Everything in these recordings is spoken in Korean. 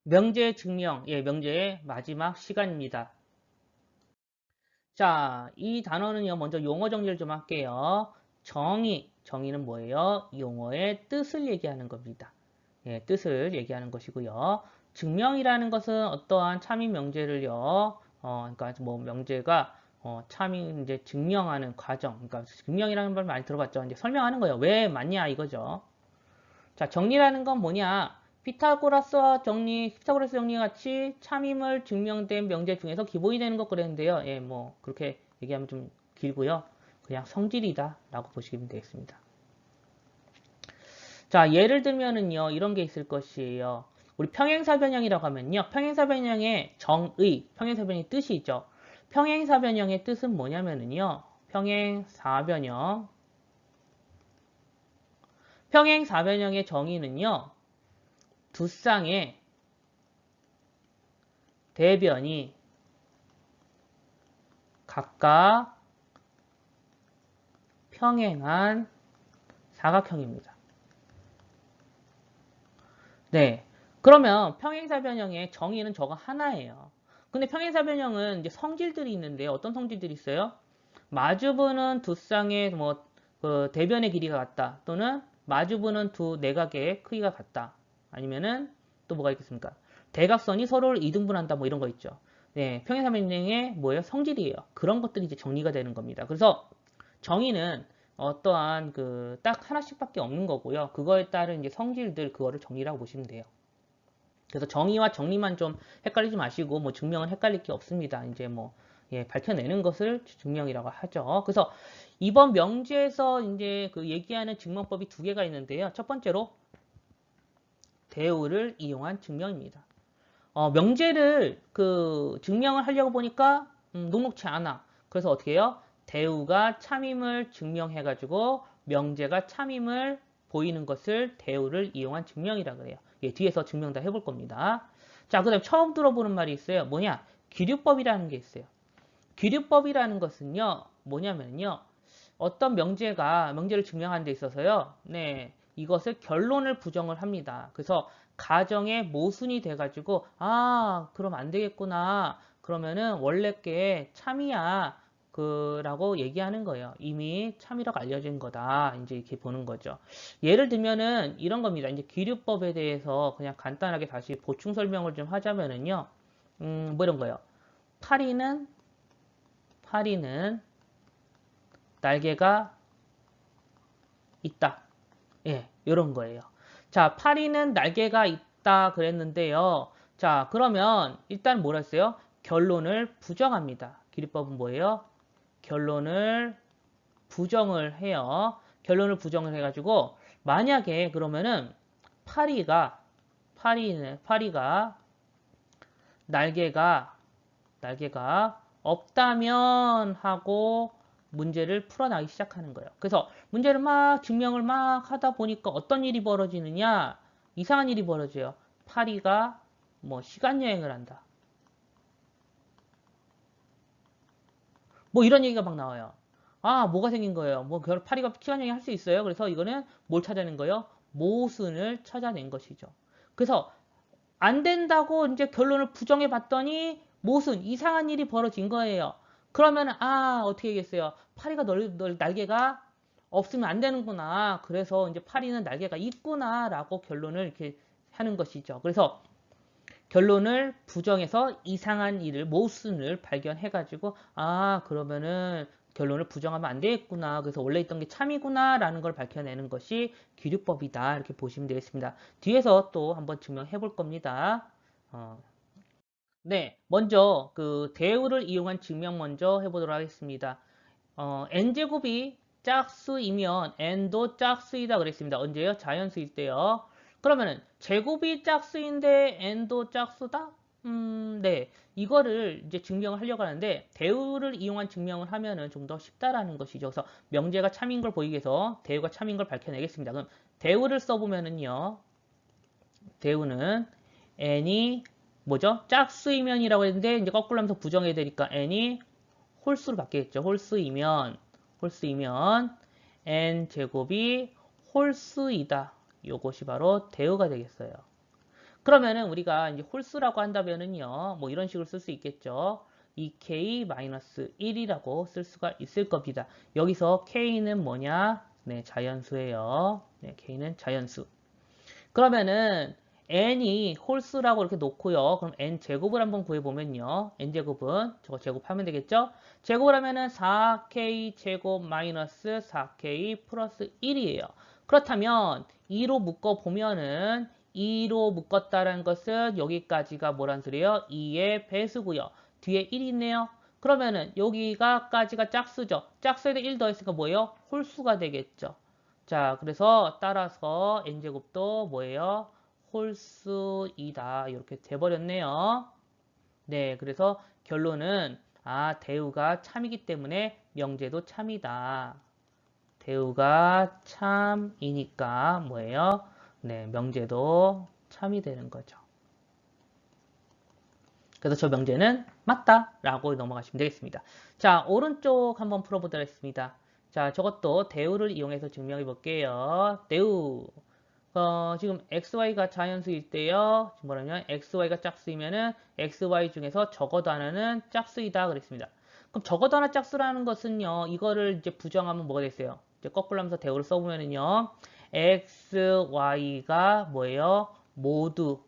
명제 증명, 예, 명제의 마지막 시간입니다. 자, 이 단어는요, 먼저 용어 정리를 좀 할게요. 정의는 뭐예요? 용어의 뜻을 얘기하는 겁니다. 예, 뜻을 얘기하는 것이고요. 증명이라는 것은 어떠한 참인 명제를요, 그러니까 뭐 명제가 참인 이제 증명하는 과정, 그러니까 증명이라는 걸 많이 들어봤죠. 이제 설명하는 거예요. 왜 맞냐 이거죠. 자, 정리라는 건 뭐냐? 피타고라스 정리 같이 참임을 증명된 명제 중에서 기본이 되는 것 그랬는데요. 예, 뭐 그렇게 얘기하면 좀 길고요. 그냥 성질이다 라고 보시면 되겠습니다. 자, 예를 들면은요, 이런 게 있을 것이에요. 우리 평행사변형이라고 하면요, 평행사변형의 평행사변형의 뜻이 있죠. 평행사변형의 뜻은 뭐냐면은요, 평행사변형의 정의는요, 두 쌍의 대변이 각각 평행한 사각형입니다. 네. 그러면 평행사변형의 정의는 저거 하나예요. 근데 평행사변형은 이제 성질들이 있는데요. 어떤 성질들이 있어요? 마주보는 두 쌍의 그 대변의 길이가 같다. 또는 마주보는 두 내각의 크기가 같다. 아니면은 또 뭐가 있겠습니까? 대각선이 서로를 이등분한다. 뭐 이런 거 있죠. 네. 평행사변형의 뭐예요? 성질이에요. 그런 것들이 이제 정리가 되는 겁니다. 그래서 정의는 어떠한 그 딱 하나씩밖에 없는 거고요. 그거에 따른 이제 성질들 그거를 정의라고 보시면 돼요. 그래서 정의와 정리만 좀 헷갈리지 마시고 뭐 증명은 헷갈릴 게 없습니다. 이제 뭐 예, 밝혀내는 것을 증명이라고 하죠. 그래서 이번 명제에서 이제 그 얘기하는 증명법이 두 개가 있는데요. 첫 번째로 대우를 이용한 증명입니다. 명제를 그 증명을 하려고 보니까 녹록치 않아. 그래서 어떻게 해요? 대우가 참임을 증명해가지고 명제가 참임을 보이는 것을 대우를 이용한 증명이라 그래요. 예, 뒤에서 증명 다 해볼 겁니다. 자, 그 다음 처음 들어보는 말이 있어요. 뭐냐? 기류법이라는 게 있어요. 기류법이라는 것은요, 뭐냐면요. 어떤 명제를 증명하는 데 있어서요. 네, 이것을 결론을 부정을 합니다. 그래서 가정의 모순이 돼가지고 그럼 안 되겠구나. 그러면은 원래 게 참이야. 라고 얘기하는 거예요. 이미 참이라고 알려진 거다. 이제 이렇게 보는 거죠. 예를 들면은 이런 겁니다. 이제 기류법에 대해서 그냥 간단하게 다시 보충 설명을 좀 하자면은요. 뭐 이런 거예요. 파리는 날개가 있다. 예, 이런 거예요. 자, 파리는 날개가 있다 그랬는데요. 자, 그러면 일단 뭐라 했어요? 결론을 부정합니다. 기립법은 뭐예요? 결론을 부정을 해요. 결론을 부정을 해가지고 만약에 그러면은 파리가 날개가 없다면 하고 문제를 풀어나기 시작하는 거예요. 그래서 문제를 막 증명을 막 하다 보니까 어떤 일이 벌어지느냐? 이상한 일이 벌어져요. 파리가 뭐 시간 여행을 한다. 뭐 이런 얘기가 막 나와요. 뭐가 생긴 거예요? 뭐 파리가 시간 여행 할 수 있어요? 그래서 이거는 뭘 찾아낸 거예요? 모순을 찾아낸 것이죠. 그래서 안 된다고 이제 결론을 부정해 봤더니 모순, 이상한 일이 벌어진 거예요. 그러면 어떻게 하겠어요? 파리가 날개가 없으면 안 되는구나. 그래서 이제 파리는 날개가 있구나라고 결론을 이렇게 하는 것이죠. 그래서 결론을 부정해서 이상한 일을, 모순을 발견해가지고, 그러면은 결론을 부정하면 안 되겠구나. 그래서 원래 있던 게 참이구나. 라는 걸 밝혀내는 것이 기류법이다. 이렇게 보시면 되겠습니다. 뒤에서 또 한번 증명해 볼 겁니다. 어, 네. 먼저 그 대우를 이용한 증명 먼저 해보도록 하겠습니다. n제곱이 짝수이면 n도 짝수이다 그랬습니다. 언제요? 자연수일 때요. 그러면은 제곱이 짝수인데 n도 짝수다? 네. 이거를 이제 증명을 하려고 하는데 대우를 이용한 증명을 하면은 좀 더 쉽다라는 것이죠. 그래서 명제가 참인 걸 보이기 위해서 대우가 참인 걸 밝혀내겠습니다. 그럼 대우를 써보면은요. 대우는 n이 뭐죠? 짝수이면이라고 했는데 이제 거꾸로 하면서 부정해야 되니까 n이 홀수로 바뀌겠죠. 홀수이면 n제곱이 홀수이다. 요것이 바로 대우가 되겠어요. 그러면은 우리가 이제 홀수라고 한다면은요, 뭐 이런 식으로 쓸 수 있겠죠. 2k-1이라고 쓸 수가 있을 겁니다. 여기서 k는 뭐냐? 네, 자연수예요. 네, k는 자연수. 그러면은 n이 홀수라고 이렇게 놓고요. 그럼 n 제곱을 한번 구해보면요. n 제곱은 저거 제곱하면 되겠죠? 제곱을 하면은 4k 제곱 마이너스 4k 플러스 1이에요. 그렇다면 2로 묶어보면은 2로 묶었다는 것은 여기까지가 뭐란 소리예요? 2의 배수고요. 뒤에 1이 있네요. 그러면은 여기가까지가 짝수죠. 짝수에다 1 더했으니까 뭐예요? 홀수가 되겠죠. 자, 그래서 따라서 n제곱도 뭐예요? 홀수이다. 이렇게 돼버렸네요. 네, 그래서 결론은 대우가 참이기 때문에 명제도 참이다. 대우가 참이니까 뭐예요? 네, 명제도 참이 되는 거죠. 그래서 저 명제는 맞다라고 넘어가시면 되겠습니다. 자, 오른쪽 한번 풀어보도록 하겠습니다. 자, 저것도 대우를 이용해서 증명해 볼게요. 대우. 지금 xy가 자연수일 때요. 지금 뭐냐면 xy가 짝수이면은 xy 중에서 적어도 하나는 짝수이다 그랬습니다. 그럼 적어도 하나 짝수라는 것은요. 이거를 이제 부정하면 뭐가 됐어요? 이제 거꾸로 하면서 대우를 써보면은요. xy가 뭐예요? 모두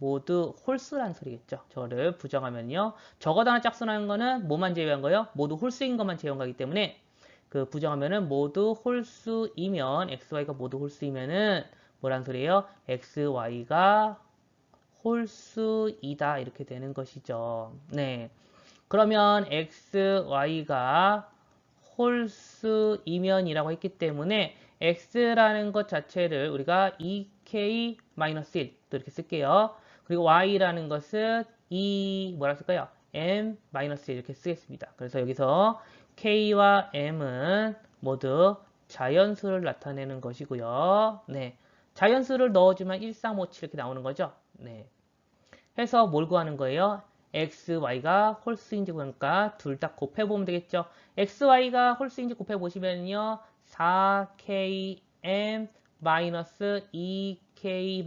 홀수라는 소리겠죠. 저를 부정하면요. 적어도 하나 짝수라는 거는 뭐만 제외한 거예요? 모두 홀수인 것만 제외한 거기 때문에 그 부정하면은 모두 홀수이면 xy가 모두 홀수이면은 뭐란 소리예요? xy가 홀수이다 이렇게 되는 것이죠. 네. 그러면 xy가 홀수이면이라고 했기 때문에 x라는 것 자체를 우리가 2k-1 또 이렇게 쓸게요. 그리고 y라는 것은 뭐라 쓸까요? m-1 이렇게 쓰겠습니다. 그래서 여기서 k와 m은 모두 자연수를 나타내는 것이고요. 네. 자연수를 넣어주면 1, 3, 5, 7 이렇게 나오는 거죠. 네. 해서 뭘 구하는 거예요? x, y가 홀수인지 구하니까 둘 다 곱해보면 되겠죠. x, y가 홀수인지 곱해보시면요. 4km 2k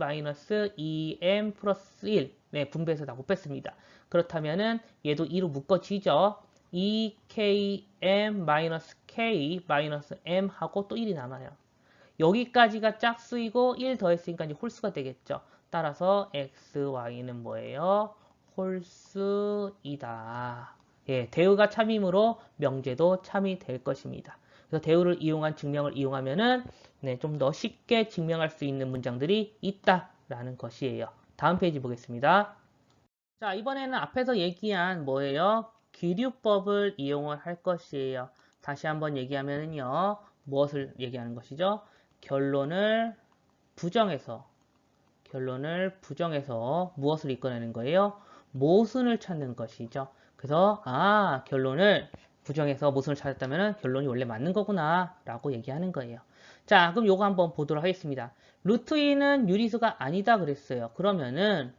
2m 플러스 1. 네, 분배해서 다 곱했습니다. 그렇다면은 얘도 2로 묶어지죠. 2km k m 하고 또 1이 남아요. 여기까지가 짝수이고 1 더했으니까 이제 홀수가 되겠죠. 따라서 x, y는 뭐예요? 홀수이다. 예, 대우가 참이므로 명제도 참이 될 것입니다. 그래서 대우를 이용한 증명을 이용하면은 좀 더 쉽게 증명할 수 있는 문장들이 있다라는 것이에요. 다음 페이지 보겠습니다. 자, 이번에는 앞에서 얘기한 뭐예요? 기류법을 이용을 할 것이에요. 다시 한번 얘기하면요. 무엇을 얘기하는 것이죠? 결론을 부정해서 무엇을 이끌어내는 거예요? 모순을 찾는 것이죠. 그래서 결론을 부정해서 모순을 찾았다면 결론이 원래 맞는 거구나 라고 얘기하는 거예요. 자, 그럼 요거 한번 보도록 하겠습니다. 루트 2는 유리수가 아니다 그랬어요. 그러면은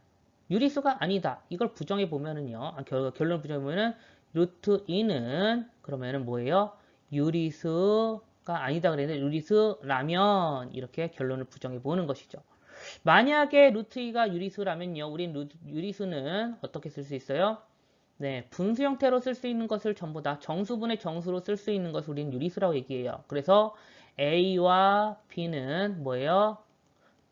유리수가 아니다. 이걸 부정해 보면은요. 결론을 부정해 보면은 루트 2는 그러면은 뭐예요? 유리수가 아니다 그랬는데 유리수라면 이렇게 결론을 부정해 보는 것이죠. 만약에 루트 2가 유리수라면요. 우린 유리수는 어떻게 쓸 수 있어요? 네, 분수 형태로 쓸 수 있는 것을 전부 다 정수분의 정수로 쓸 수 있는 것을 우린 유리수라고 얘기해요. 그래서 A와 B는 뭐예요?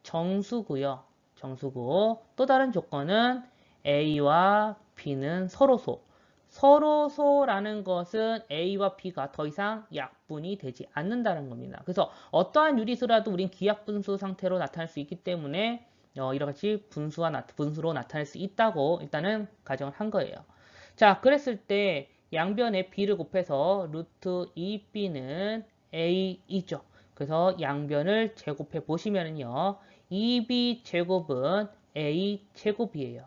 정수고요. 정수고 또 다른 조건은 A와 B는 서로소. 서로소라는 것은 A와 B가 더 이상 약분이 되지 않는다는 겁니다. 그래서 어떠한 유리수라도 우린 기약분수 상태로 나타낼 수 있기 때문에 이와 같이 분수로 나타낼 수 있다고 일단은 가정을 한 거예요. 자, 그랬을 때 양변에 B를 곱해서 루트 2B는 A이죠. 그래서 양변을 제곱해 보시면은요. 2b 제곱은 a 제곱이에요.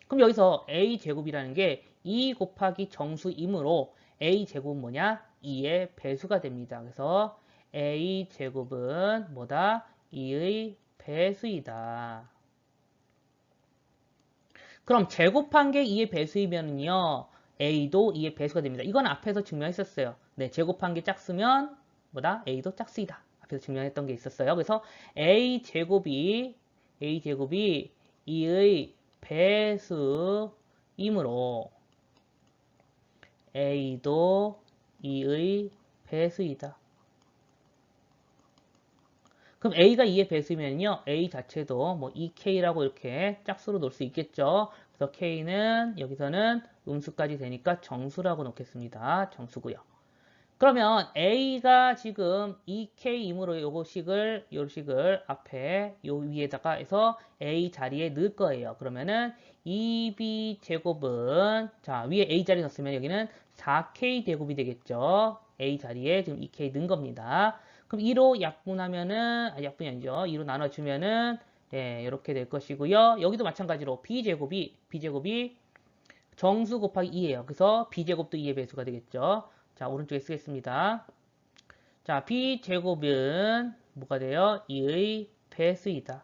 그럼 여기서 a 제곱이라는 게 2 곱하기 정수이므로 a 제곱은 뭐냐? 2의 배수가 됩니다. 그래서 a 제곱은 뭐다? 2의 배수이다. 그럼 제곱한 게 2의 배수이면요. a도 2의 배수가 됩니다. 이건 앞에서 증명했었어요. 네, 제곱한 게 짝수면 뭐다? a도 짝수이다. 앞에서 증명했던 게 있었어요. 그래서 a 제곱이 2의 배수이므로 a도 2의 배수이다. 그럼 a가 2의 배수면요, a 자체도 뭐 2k라고 이렇게 짝수로 놓을 수 있겠죠. 그래서 k는 여기서는 음수까지 되니까 정수라고 놓겠습니다. 정수고요. 그러면 a가 지금 2k이므로 요식을 앞에 요 위에다가 해서 a 자리에 넣을 거예요. 그러면은 2b 제곱은 자 위에 a 자리 넣었으면 여기는 4k 제곱이 되겠죠. a 자리에 지금 2k 넣은 겁니다. 그럼 2로 약분하면은 약분이 아니죠. 2로 나눠주면은 예, 이렇게 될 것이고요. 여기도 마찬가지로 b제곱이 정수 곱하기 2예요. 그래서 b제곱도 2의 배수가 되겠죠. 자, 오른쪽에 쓰겠습니다. 자, b제곱은 뭐가 돼요? 2의 배수이다.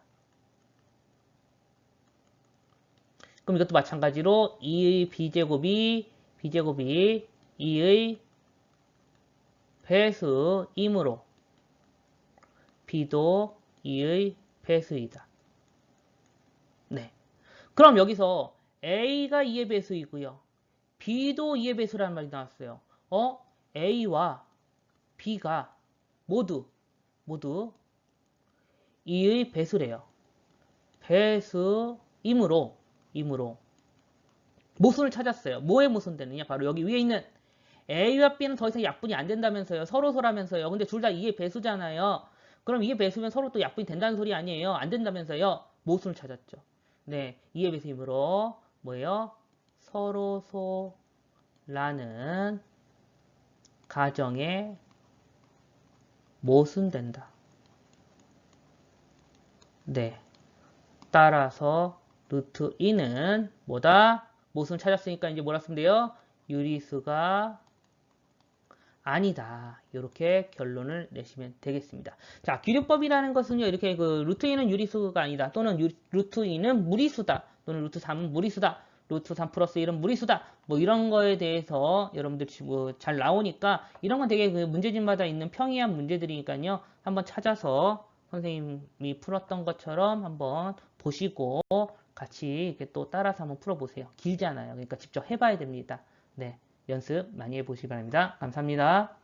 그럼 이것도 마찬가지로 2의 b제곱이 2의 배수이므로 b도 2의 배수이다. 네. 그럼 여기서 a가 2의 배수이고요. b도 2의 배수라는 말이 나왔어요. a와 b가 모두 2의 배수래요. 배수이므로 모순을 찾았어요. 뭐의 모순 되느냐? 바로 여기 위에 있는 a와 b는 더 이상 약분이 안 된다면서요. 서로라면서요. 근데 둘 다 2의 배수잖아요. 그럼 2의 배수면 서로 또 약분이 된다는 소리 아니에요. 안 된다면서요. 모순을 찾았죠. 네, 2의 배수이므로 뭐예요? 서로소라는 가정에 모순된다. 네. 따라서 루트 2는 뭐다? 모순 찾았으니까 이제 뭐라 쓰면 돼요? 유리수가 아니다. 이렇게 결론을 내시면 되겠습니다. 자, 기류법이라는 것은요, 이렇게 그 루트 2는 유리수가 아니다. 또는 루트 2는 무리수다. 또는 루트 3은 무리수다. 루트 3 플러스 1은 무리수다. 뭐 이런 거에 대해서 여러분들 잘 나오니까 이런 건 되게 그 문제집마다 있는 평이한 문제들이니까요. 한번 찾아서 선생님이 풀었던 것처럼 한번 보시고 같이 이렇게 또 따라서 한번 풀어보세요. 길잖아요. 그러니까 직접 해봐야 됩니다. 네. 연습 많이 해보시기 바랍니다. 감사합니다.